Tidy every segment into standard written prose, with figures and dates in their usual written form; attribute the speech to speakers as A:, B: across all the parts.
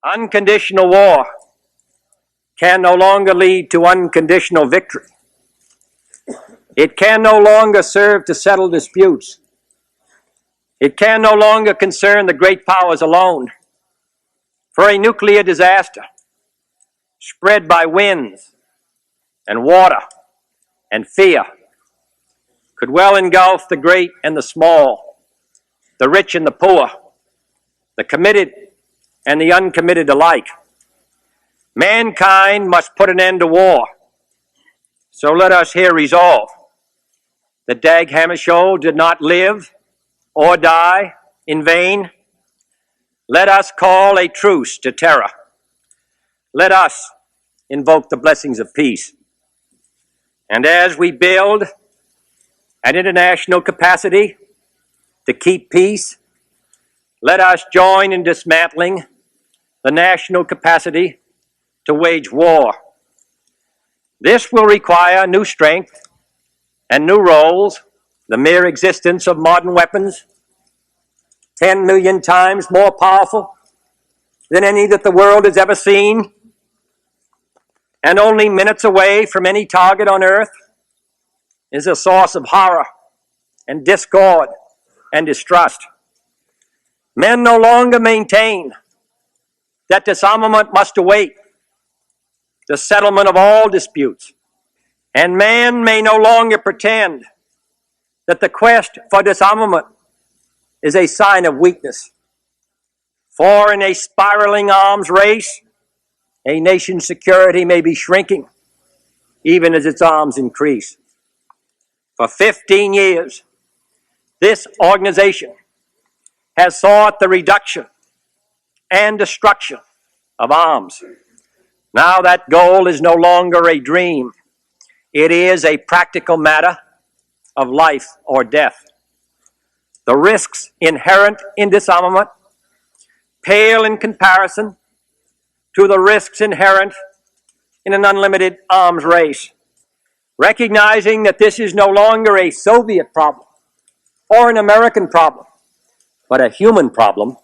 A: Unconditional war can no longer lead to unconditional victory. It can no longer serve to settle disputes. It can no longer concern the great powers alone. For a nuclear disaster spread by winds and water and fear could well engulf the great and the small, the rich and the poor, the committed and the uncommitted alike. Mankind must put an end to war. So let us here resolve that Dag Hammarskjöld did not live or die in vain. Let us call a truce to terror. Let us invoke the blessings of peace. And as we build an international capacity to keep peace, let us join in dismantling the national capacity to wage war. This will require new strength and new roles. The mere existence of modern weapons, 10 million times more powerful than any that the world has ever seen, and only minutes away from any target on earth, is a source of horror and discord and distrust. Men no longer maintain that disarmament must await the settlement of all disputes, and man may no longer pretend that the quest for disarmament is a sign of weakness. For in a spiraling arms race, a nation's security may be shrinking, even as its arms increase. For 15 years, this organization has sought the reduction and destruction of arms. Now that goal is no longer a dream. It is a practical matter of life or death. The risks inherent in disarmament pale in comparison to the risks inherent in an unlimited arms race. Recognizing that this is no longer a Soviet problem or an American problem, but a human problem.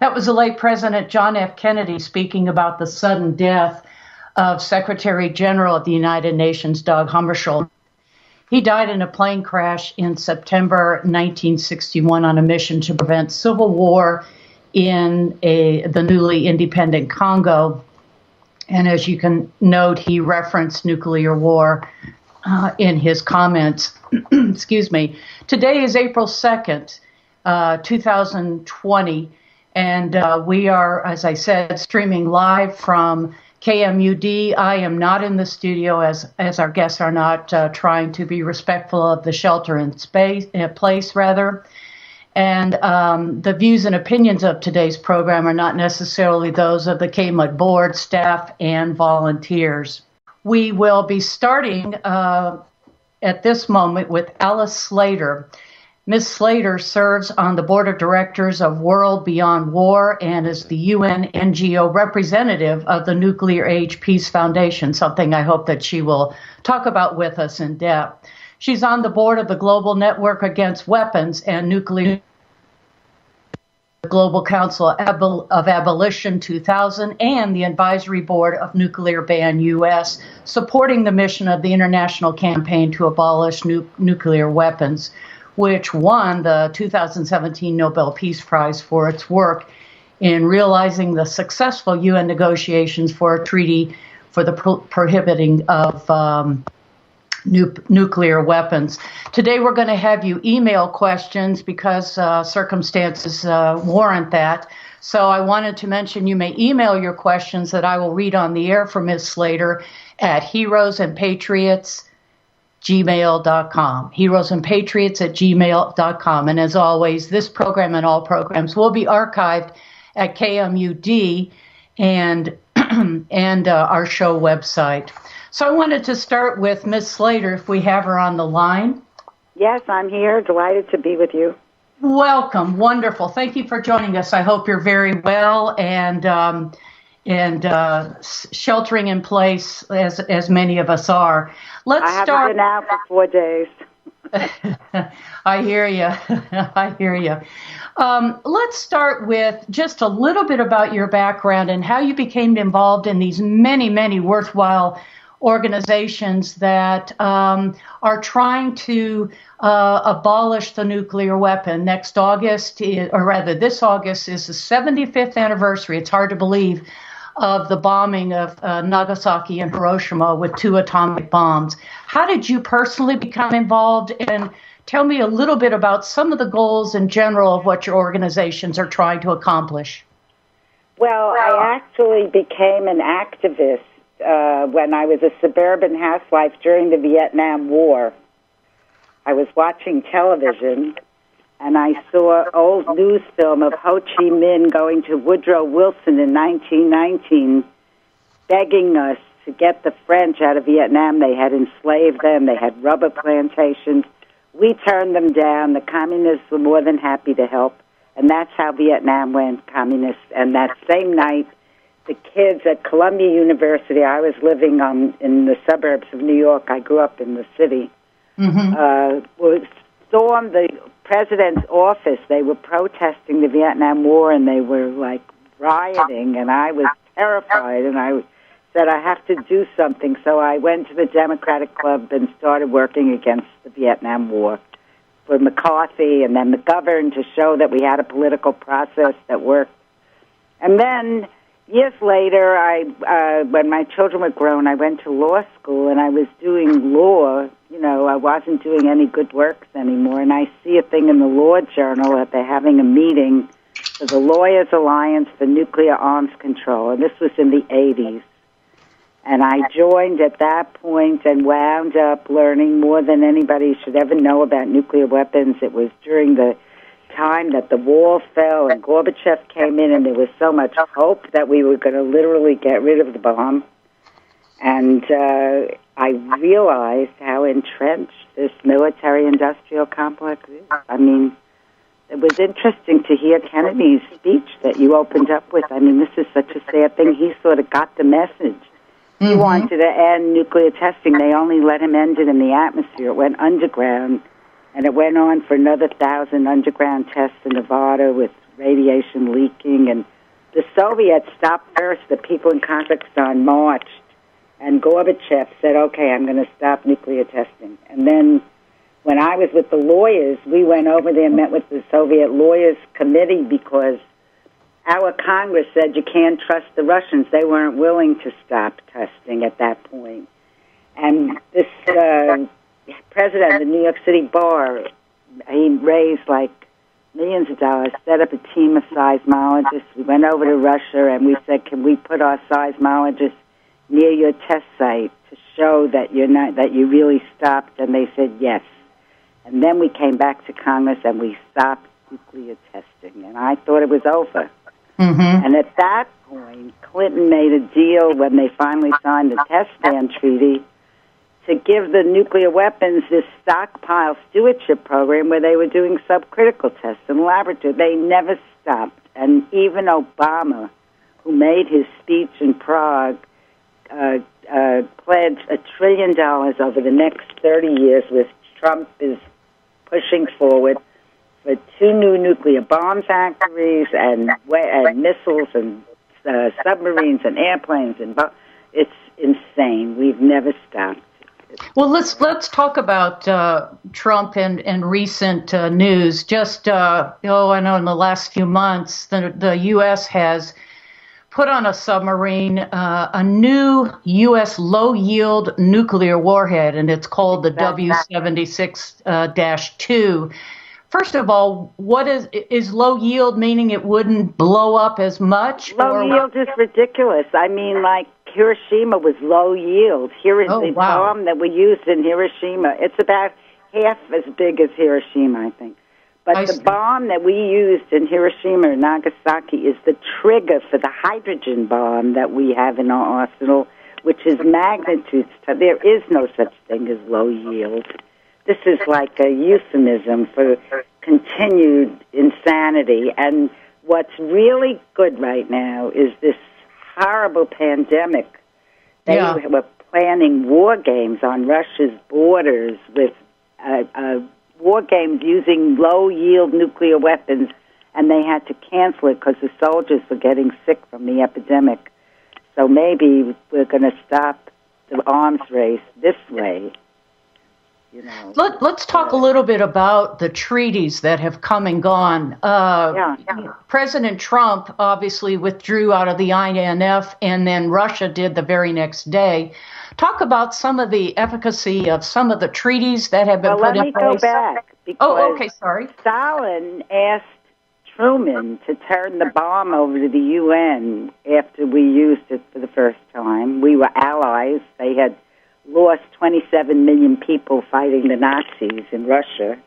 B: That was the late President John F. Kennedy speaking about the sudden death of Secretary General of the United Nations, Dag Hammarskjöld. He died in a plane crash in September 1961 on a mission to prevent civil war in the newly independent Congo. And as you can note, he referenced nuclear war in his comments. Excuse me. Today is April 2nd, 2020. And we are, as I said, streaming live from KMUD. I am not in the studio, as our guests are not, trying to be respectful of the shelter in place. And the views and opinions of today's program are not necessarily those of the KMUD board, staff, and volunteers. We will be starting at this moment with Alice Slater. Ms. Slater serves on the board of directors of World Beyond War and is the UN NGO representative of the Nuclear Age Peace Foundation, something I hope that she will talk about with us in depth. She's on the board of the Global Network Against Weapons and Nuclear Global Council of Abolition 2000 and the Advisory Board of Nuclear Ban US, supporting the mission of the International Campaign to Abolish Nuclear Weapons, which won the 2017 Nobel Peace Prize for its work in realizing the successful UN negotiations for a treaty for the prohibiting of nuclear weapons. Today we're going to have you email questions because circumstances warrant that. So I wanted to mention you may email your questions that I will read on the air for Ms. Slater at heroesandpatriots@gmail.com. heroesandpatriots@gmail.com. And as always, this program and all programs will be archived at KMUD and our show website. So I wanted to start with Ms. Slater, if we have her on the line.
C: Yes, I'm here. Delighted to be with you.
B: Welcome. Wonderful. Thank you for joining us. I hope you're very well and sheltering in place as many of us are.
C: I haven't been out for 4 days.
B: I hear you. I hear you. Let's start with just a little bit about your background and how you became involved in these many, many worthwhile organizations that are trying to abolish the nuclear weapon. Next August, or rather this August, is the 75th anniversary. It's hard to believe of the bombing of Nagasaki and Hiroshima with 2 atomic bombs. How did you personally become involved? And tell me a little bit about some of the goals in general of what your organizations are trying to accomplish.
C: Well, I actually became an activist when I was a suburban housewife during the Vietnam War. I was watching television, and I saw old news film of Ho Chi Minh going to Woodrow Wilson in 1919, begging us to get the French out of Vietnam. They had enslaved them. They had rubber plantations. We turned them down. The communists were more than happy to help, and that's how Vietnam went communist. And that same night, the kids at Columbia University, I was living in the suburbs of New York. I grew up in the city. Stormed the president's office. They were protesting the Vietnam War, and they were like rioting, and I was terrified, and I said I have to do something. So I went to the Democratic Club and started working against the Vietnam War for McCarthy and then McGovern to show that we had a political process that worked. And then years later, when my children were grown, I went to law school, and I was doing law. You know, I wasn't doing any good works anymore, and I see a thing in the Law Journal that they're having a meeting for the Lawyers Alliance for Nuclear Arms Control, and this was in the 80s. And I joined at that point and wound up learning more than anybody should ever know about nuclear weapons. It was during the time that the wall fell and Gorbachev came in, and there was so much hope that we were going to literally get rid of the bomb. And I realized how entrenched this military-industrial complex is. I mean, it was interesting to hear Kennedy's speech that you opened up with. I mean, this is such a sad thing. He sort of got the message. He wanted to end nuclear testing. They only let him end it in the atmosphere. It went underground, and it went on for another 1,000 underground tests in Nevada with radiation leaking. And the Soviets stopped first. The people in Kazakhstan marched. And Gorbachev said, okay, I'm going to stop nuclear testing. And then when I was with the lawyers, we went over there and met with the Soviet Lawyers Committee because our Congress said you can't trust the Russians. They weren't willing to stop testing at that point. And this president of the New York City Bar, he raised like millions of dollars, set up a team of seismologists. We went over to Russia and we said, can we put our seismologists near your test site to show that you really stopped? And they said yes. And then we came back to Congress and we stopped nuclear testing. And I thought it was over. And at that point, Clinton made a deal when they finally signed the test ban treaty to give the nuclear weapons this stockpile stewardship program where they were doing subcritical tests in the laboratory. They never stopped. And even Obama, who made his speech in Prague, pledged $1 trillion over the next 30 years, which Trump is pushing forward, for 2 new nuclear bomb factories and missiles and submarines and airplanes. It's insane. We've never stopped.
B: Well, let's talk about Trump and recent news. Just I know in the last few months, the U.S. has put on a submarine a new U.S. low-yield nuclear warhead, and it's called the W-76-2. First of all, what is low yield, meaning it wouldn't blow up as much?
C: Low yield is ridiculous. I mean, like Hiroshima was low yield. Here is the bomb that we used in Hiroshima. It's about half as big as Hiroshima, I think. But the bomb that we used in Hiroshima and Nagasaki is the trigger for the hydrogen bomb that we have in our arsenal, which is magnitudes. There is no such thing as low yield. This is like a euphemism for continued insanity. And what's really good right now is this horrible pandemic. They were planning war games on Russia's borders with war games using low-yield nuclear weapons, and they had to cancel it because the soldiers were getting sick from the epidemic. So maybe we're going to stop the arms race this way. You know.
B: Let's talk a little bit about the treaties that have come and gone. President Trump obviously withdrew out of the INF, and then Russia did the very next day. Talk about some of the efficacy of some of the treaties that have been put in place.
C: Let me go back.
B: Okay, sorry.
C: Stalin asked Truman to turn the bomb over to the UN after we used it for the first time. We were allies. They had lost 27 million people fighting the Nazis in Russia.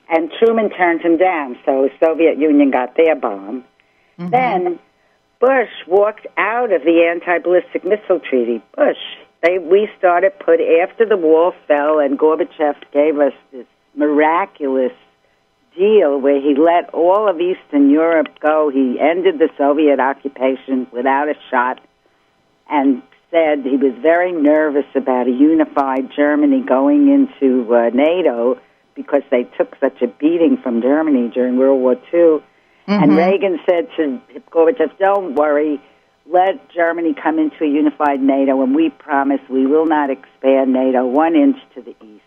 C: And Truman turned him down, so the Soviet Union got their bomb. Mm-hmm. Then Bush walked out of the anti-ballistic missile treaty. We started after the wall fell and Gorbachev gave us this miraculous deal where he let all of Eastern Europe go. He ended the Soviet occupation without a shot and said he was very nervous about a unified Germany going into NATO because they took such a beating from Germany during World War II. Mm-hmm. And Reagan said to Gorbachev, don't worry, let Germany come into a unified NATO, and we promise we will not expand NATO 1 inch to the east.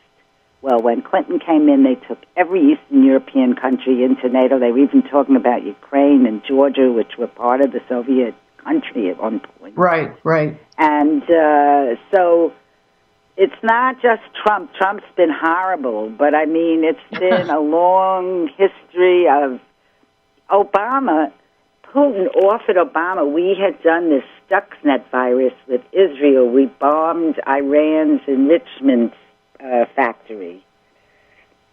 C: Well, when Clinton came in, they took every Eastern European country into NATO. They were even talking about Ukraine and Georgia, which were part of the Soviet country at one point.
B: Right.
C: And so it's not just Trump. Trump's been horrible, but I mean, it's been a long history of Obama. Putin offered Obama, we had done this Stuxnet virus with Israel. We bombed Iran's enrichment factory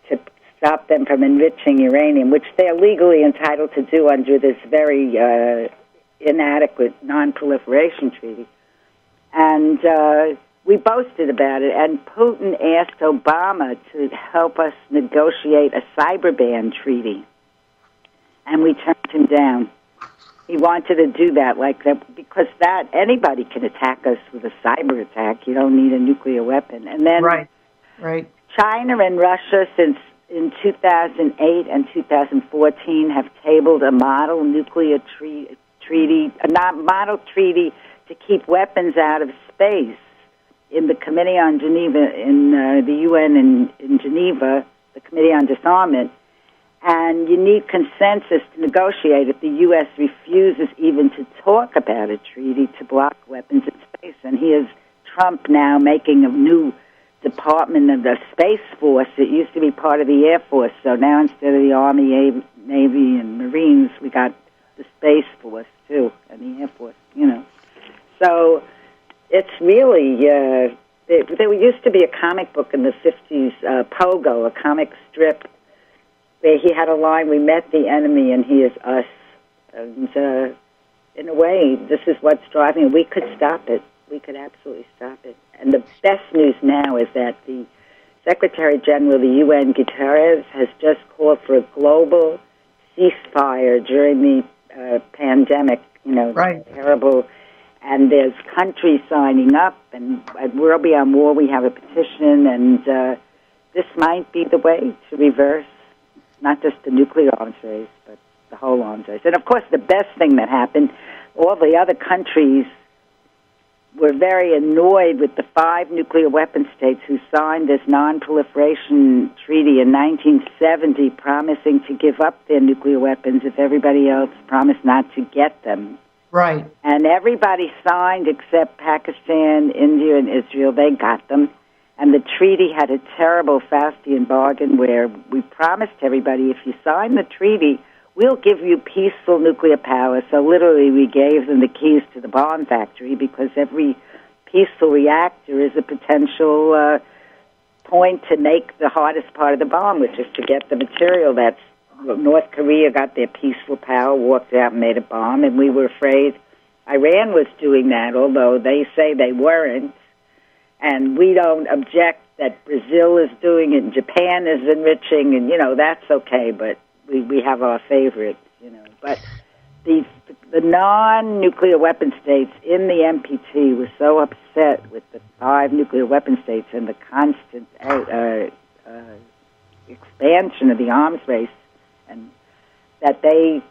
C: to stop them from enriching uranium, which they're legally entitled to do under this very inadequate non-proliferation treaty. And we boasted about it, and Putin asked Obama to help us negotiate a cyber ban treaty, and we turned him down. He wanted to do that like that because anybody can attack us with a cyber attack. You don't need a nuclear weapon. And then
B: right.
C: China and Russia, since in 2008 and 2014, have tabled a model nuclear treaty, a model treaty to keep weapons out of space in the Committee on Geneva, in the UN in Geneva, the Committee on Disarmament. And you need consensus to negotiate. If the U.S. refuses even to talk about a treaty to block weapons in space, and here's Trump now making a new Department of the Space Force. It used to be part of the Air Force, so now instead of the Army, Navy, and Marines, we got the Space Force, too, and the Air Force, you know. So it's really, there used to be a comic book in the 50s, Pogo, a comic strip, where he had a line, we met the enemy and he is us. And in a way, this is what's driving it. We could stop it. We could absolutely stop it. And the best news now is that the Secretary General of the UN, Guterres, has just called for a global ceasefire during the pandemic,
B: right.
C: Terrible. And there's countries signing up, and at World Beyond War we have a petition, and this might be the way to reverse not just the nuclear arms race, but the whole arms race. And, of course, the best thing that happened, all the other countries were very annoyed with the 5 nuclear weapon states who signed this non-proliferation treaty in 1970, promising to give up their nuclear weapons if everybody else promised not to get them.
B: Right.
C: And everybody signed except Pakistan, India, and Israel. They got them. And the treaty had a terrible Faustian bargain where we promised everybody, if you sign the treaty, we'll give you peaceful nuclear power. So literally we gave them the keys to the bomb factory because every peaceful reactor is a potential point to make the hardest part of the bomb, which is to get the material. That's North Korea got their peaceful power, walked out and made a bomb, and we were afraid Iran was doing that, although they say they weren't. And we don't object that Brazil is doing it and Japan is enriching, and, that's okay, but we have our favorites, But the non-nuclear weapon states in the NPT were so upset with the 5 nuclear weapon states and the constant expansion of the arms race, and that they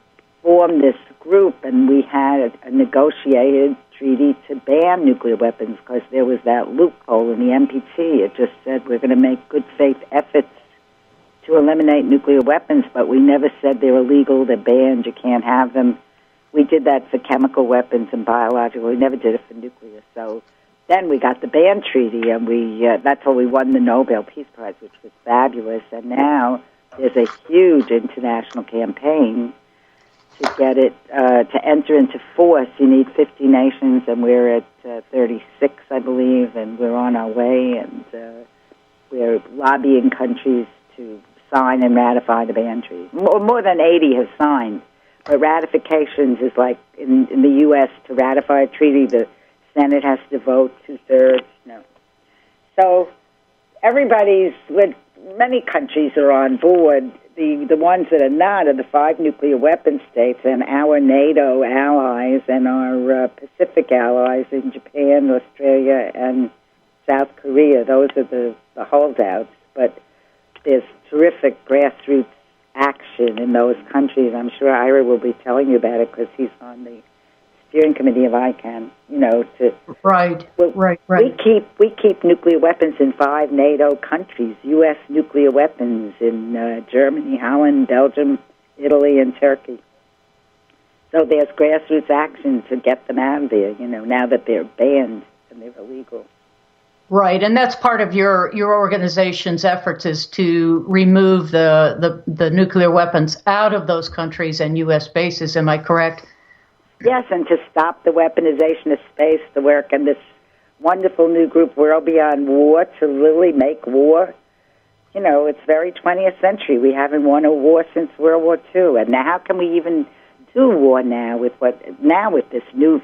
C: formed this group, and we had a negotiated treaty to ban nuclear weapons because there was that loophole in the NPT. It just said we're going to make good faith efforts to eliminate nuclear weapons, but we never said they're illegal, they're banned, you can't have them. We did that for chemical weapons and biological. We never did it for nuclear. So then we got the ban treaty, and that's how we won the Nobel Peace Prize, which was fabulous. And now there's a huge international campaign to get it to enter into force. You need 50 nations, and we're at 36, I believe, and we're on our way, and we're lobbying countries to sign and ratify the ban treaty. More than 80 have signed, but ratifications is like in the U.S. to ratify a treaty, the Senate has to vote 2/3. No. So many countries are on board. The ones that are not are the 5 nuclear weapon states and our NATO allies and our Pacific allies in Japan, Australia, and South Korea. Those are the holdouts. But there's terrific grassroots action in those countries. I'm sure Ira will be telling you about it because he's on the steering committee of ICANN.
B: Right.
C: We keep nuclear weapons in 5 NATO countries. U.S. nuclear weapons in Germany, Holland, Belgium, Italy, and Turkey. So there's grassroots action to get them out of there. Now that they're banned and they're illegal.
B: Right, and that's part of your organization's efforts is to remove the nuclear weapons out of those countries and U.S. bases. Am I correct?
C: Yes, and to stop the weaponization of space, the work in this wonderful new group, World Beyond War, to really make war. It's very 20th century. We haven't won a war since World War II, and now how can we even do war now with this new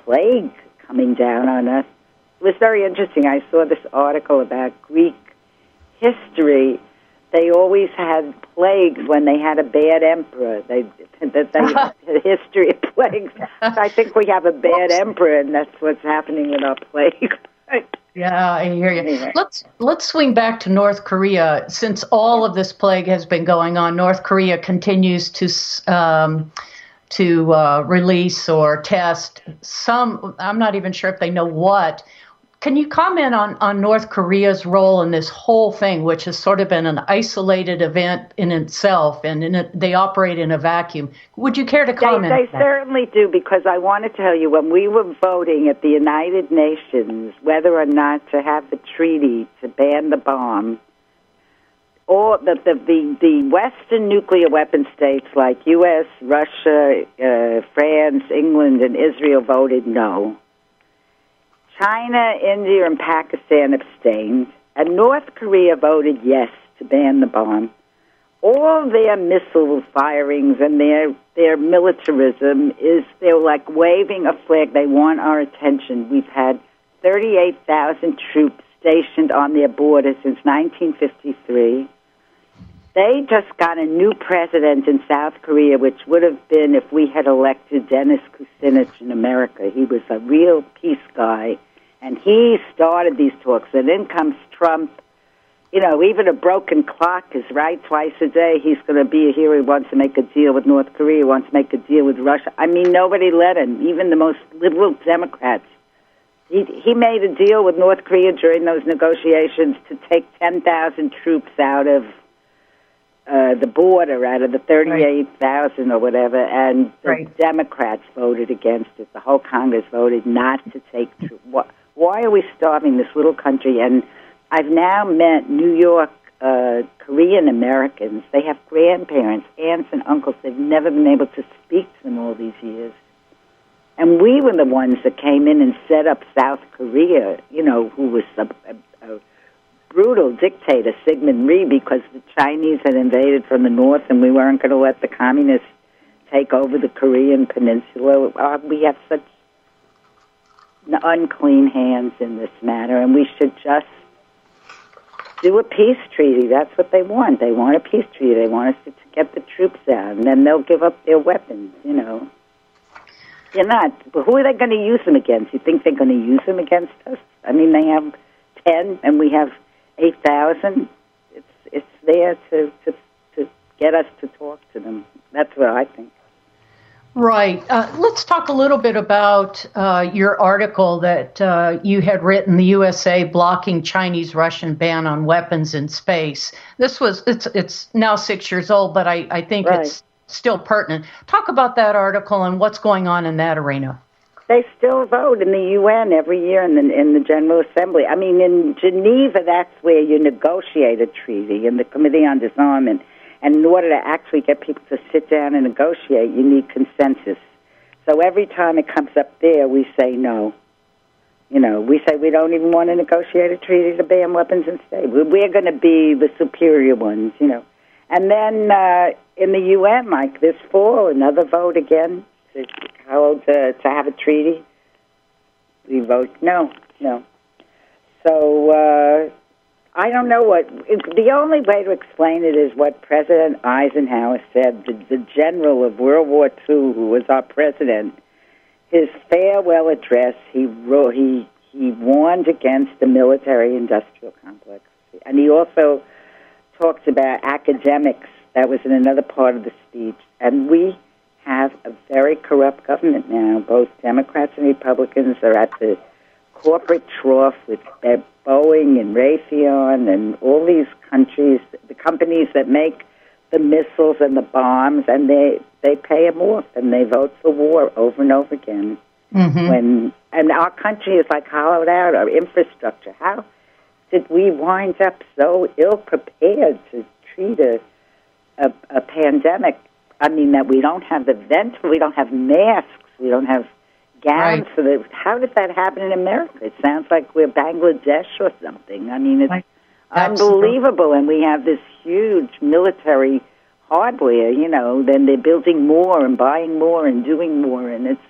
C: plague coming down on us? It was very interesting. I saw this article about Greek history. They always had plagues when they had a bad emperor. They had a history of plagues. So I think we have a bad emperor, and that's what's happening with our plague.
B: Yeah, I hear you. Anyway. Let's swing back to North Korea. Since all of this plague has been going on, North Korea continues to release or test some. I'm not even sure if they know what. Can you comment on North Korea's role in this whole thing, which has sort of been an isolated event in itself, and they operate in a vacuum? Would you care to comment?
C: They certainly do, because I want to tell you, when we were voting at the United Nations whether or not to have the treaty to ban the bomb, all the Western nuclear weapon states like U.S., Russia, France, England, and Israel voted no. China, India, and Pakistan abstained, and North Korea voted yes to ban the bomb. All their missile firings and their militarism is they're like waving a flag. They want our attention. We've had 38,000 troops stationed on their border since 1953. They just got a new president in South Korea, which would have been if we had elected Dennis Kucinich in America. He was a real peace guy, and he started these talks. And then comes Trump. Even a broken clock is right twice a day. He's going to be here. He wants to make a deal with North Korea. He wants to make a deal with Russia. I mean, nobody let him, even the most liberal Democrats. He made a deal with North Korea during those negotiations to take 10,000 troops out of the border, out of the 38,000 or whatever, and the Democrats voted against it. The whole Congress voted not to take troops. Why are we starving this little country? And I've now met New York Korean Americans. They have grandparents, aunts, and uncles. They've never been able to speak to them all these years. And we were the ones that came in and set up South Korea, who was a brutal dictator, Syngman Rhee, because the Chinese had invaded from the north and we weren't going to let the communists take over the Korean peninsula. We have such unclean hands in this matter, and we should just do a peace treaty. That's what they want. They want a peace treaty. They want us to get the troops out, and then they'll give up their weapons, They're not. But who are they going to use them against? You think they're going to use them against us? I mean, they have 10, and we have 8,000. It's there to get us to talk to them. That's what I think.
B: Right. Let's talk a little bit about your article that you had written, "The USA Blocking Chinese-Russian Ban on Weapons in Space." It's now 6 years old, but I think it's still pertinent. Talk about that article and what's going on in that arena.
C: They still vote in the UN every year in the General Assembly. I mean, in Geneva, that's where you negotiate a treaty in the Committee on Disarmament. And in order to actually get people to sit down and negotiate, you need consensus. So every time it comes up there, we say no. We say we don't even want to negotiate a treaty to ban weapons in space. We're going to be the superior ones, And then in the UN, like this fall, another vote again to have a treaty. We vote no. So I don't know the only way to explain it is what President Eisenhower said, the general of World War II, who was our president. His farewell address, he warned against the military-industrial complex. And he also talked about academics. That was in another part of the speech. And we have a very corrupt government now. Both Democrats and Republicans are at the corporate trough with Boeing and Raytheon and all these countries, the companies that make the missiles and the bombs, and they pay them off and they vote for war over and over again. Mm-hmm. And our country is like hollowed out, our infrastructure. How did we wind up so ill-prepared to treat a pandemic? I mean, that we don't have the vent, we don't have masks, we don't have gowns for the. How did that happen in America? It sounds like we're Bangladesh or something. I mean, it's unbelievable, and we have this huge military hardware. Then they're building more and buying more and doing more, and it's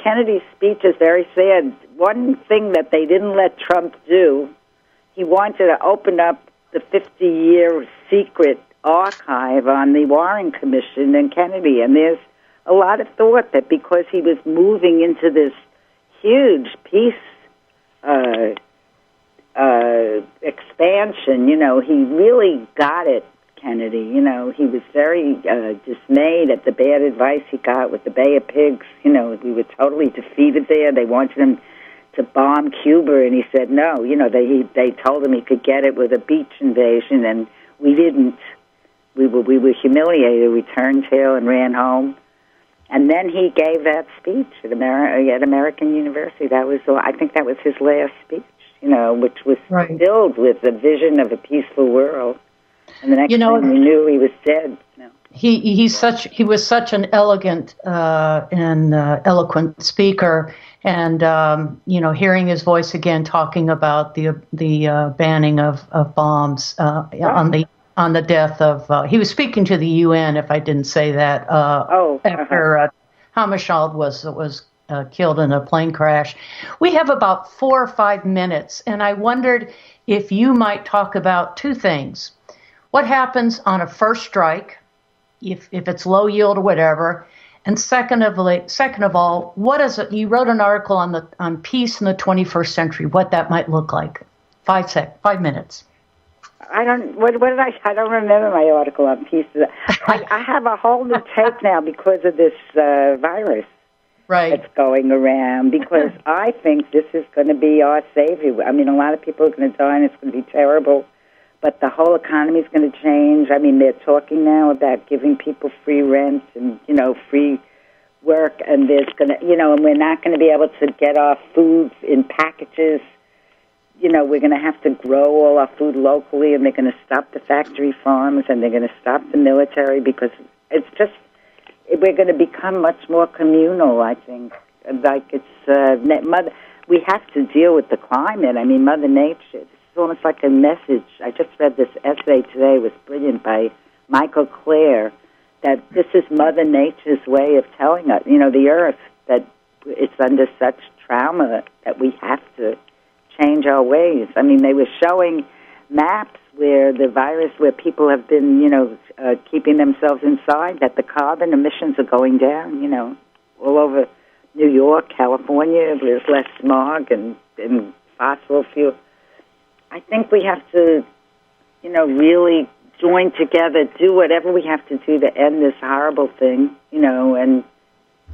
C: Kennedy's speech is very sad. One thing that they didn't let Trump do, he wanted to open up the 50-year secret archive on the Warren Commission and Kennedy, and there's a lot of thought that because he was moving into this huge peace expansion, he really got it, Kennedy. He was very dismayed at the bad advice he got with the Bay of Pigs. We were totally defeated there. They wanted him to bomb Cuba, and he said no. They told him he could get it with a beach invasion, and we didn't. We were humiliated. We turned tail and ran home. And then he gave that speech at American University. I think that was his last speech, which was filled with the vision of a peaceful world. And the next thing we knew, he was dead.
B: He was such an elegant and eloquent speaker, and hearing his voice again talking about the banning of bombs on the death of, he was speaking to the UN, if I didn't say that, after Hammarskjöld was killed in a plane crash. We have about 4 or 5 minutes, and I wondered if you might talk about two things. What happens on a first strike, if it's low yield or whatever, and second of all, what is it? You wrote an article on peace in the 21st century, what that might look like. 5 minutes.
C: I don't. What did I don't remember my article on peace. I have a whole new take now because of this virus that's going around. Because I think this is going to be our savior. I mean, a lot of people are going to die, and it's going to be terrible. But the whole economy is going to change. I mean, they're talking now about giving people free rent and free work, and there's going to and we're not going to be able to get our food in packages. We're going to have to grow all our food locally, and they're going to stop the factory farms, and they're going to stop the military because we're going to become much more communal, I think. Like we have to deal with the climate. I mean, Mother Nature, it's almost like a message. I just read this essay today. It was brilliant by Michael Clare, that this is Mother Nature's way of telling us, the earth, that it's under such trauma that we have to change our ways. I mean, they were showing maps where people have been, keeping themselves inside, that the carbon emissions are going down, all over New York, California. There's less smog and fossil fuel. I think we have to, really join together, do whatever we have to do to end this horrible thing, and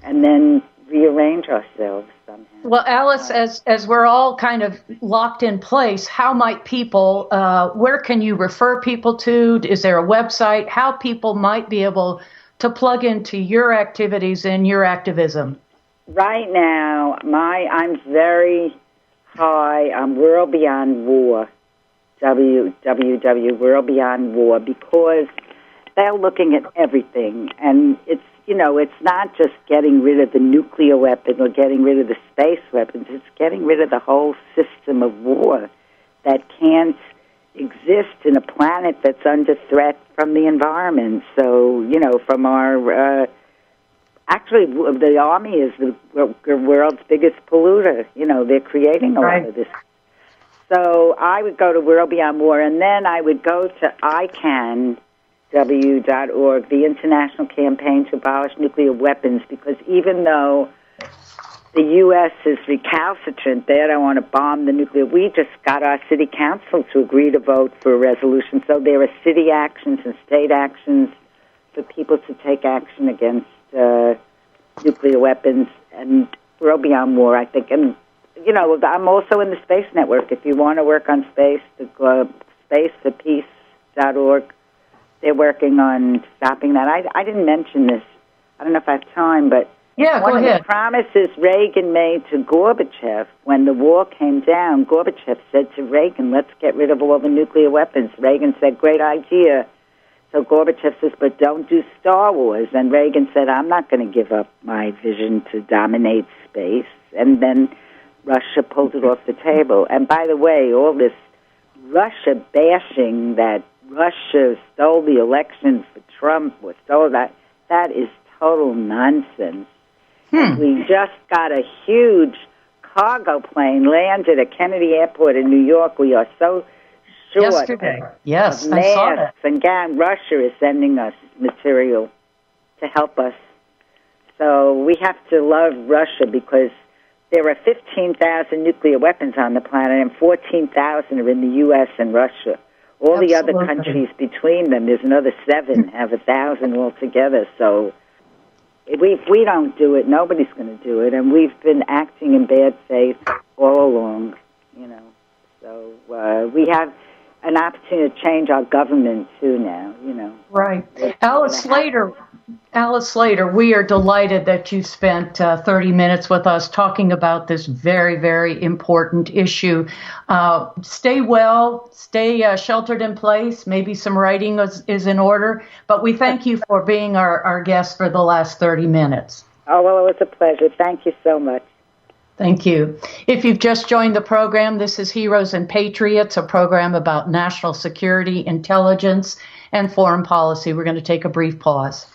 C: then rearrange ourselves somehow.
B: Well, Alice, as we're all kind of locked in place, how might people, where can you refer people to? Is there a website? How people might be able to plug into your activities and your activism?
C: Right now, I'm very high on World Beyond War, www. World Beyond War, because they're looking at everything, and it's not just getting rid of the nuclear weapon or getting rid of the space weapons. It's getting rid of the whole system of war that can't exist in a planet that's under threat from the environment. So, from our... actually, the Army is the world's biggest polluter. They're creating a lot of this. So I would go to World Beyond War, and then I would go to ICANW.org, the International Campaign to Abolish Nuclear Weapons, because even though the U.S. is recalcitrant, they don't want to bomb the nuclear, we just got our city council to agree to vote for a resolution. So there are city actions and state actions for people to take action against nuclear weapons, and World Beyond War, I think. And, I'm also in the Space Network. If you want to work on space, the spaceforpeace.org, they're working on stopping that. I didn't mention this. I don't know if I have time, but
B: yeah,
C: one
B: go
C: of
B: ahead.
C: the promises Reagan made to Gorbachev when the wall came down, Gorbachev said to Reagan, let's get rid of all the nuclear weapons. Reagan said, great idea. So Gorbachev says, but don't do Star Wars. And Reagan said, I'm not going to give up my vision to dominate space. And then Russia pulled it off the table. And by the way, all this Russia bashing that Russia stole the election for Trump or stole that is total nonsense. We just got a huge cargo plane landed at Kennedy Airport in New York. We are so short.
B: Yesterday. Yes,
C: of
B: I saw that.
C: and Russia is sending us material to help us. So we have to love Russia because there are 15,000 nuclear weapons on the planet, and 14,000 are in the U.S. and Russia. All the other countries between them, there's another 7, have 1,000 altogether. So if we don't do it, nobody's going to do it. And we've been acting in bad faith all along, So we have an opportunity to change our government, too, now,
B: Right. Alice Slater, we are delighted that you spent 30 minutes with us talking about this very, very important issue. Stay well, stay sheltered in place. Maybe some writing is in order. But we thank you for being our guest for the last 30 minutes.
C: Oh, well, it was a pleasure. Thank you so much.
B: Thank you. If you've just joined the program, this is Heroes and Patriots, a program about national security, intelligence, and foreign policy. We're going to take a brief pause.